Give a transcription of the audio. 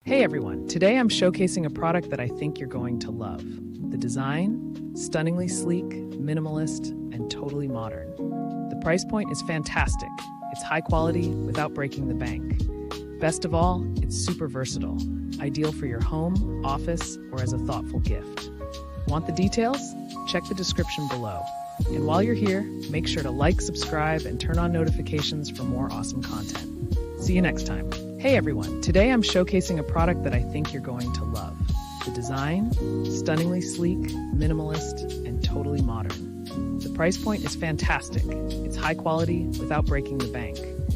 Hey everyone, today I'm showcasing a product that I think you're going to love. The design, stunningly sleek, minimalist, and totally modern. The price point is fantastic. It's high quality without breaking the bank. Best of all, it's super versatile, ideal for your home, office, or as a thoughtful gift. Want the details? Check the description below. And while you're here, make sure to like, subscribe, and turn on notifications for more awesome content. See you next time. Hey everyone, today I'm showcasing a product that I think you're going to love. The design, stunningly sleek, minimalist, and totally modern. The price point is fantastic. It's high quality without breaking the bank.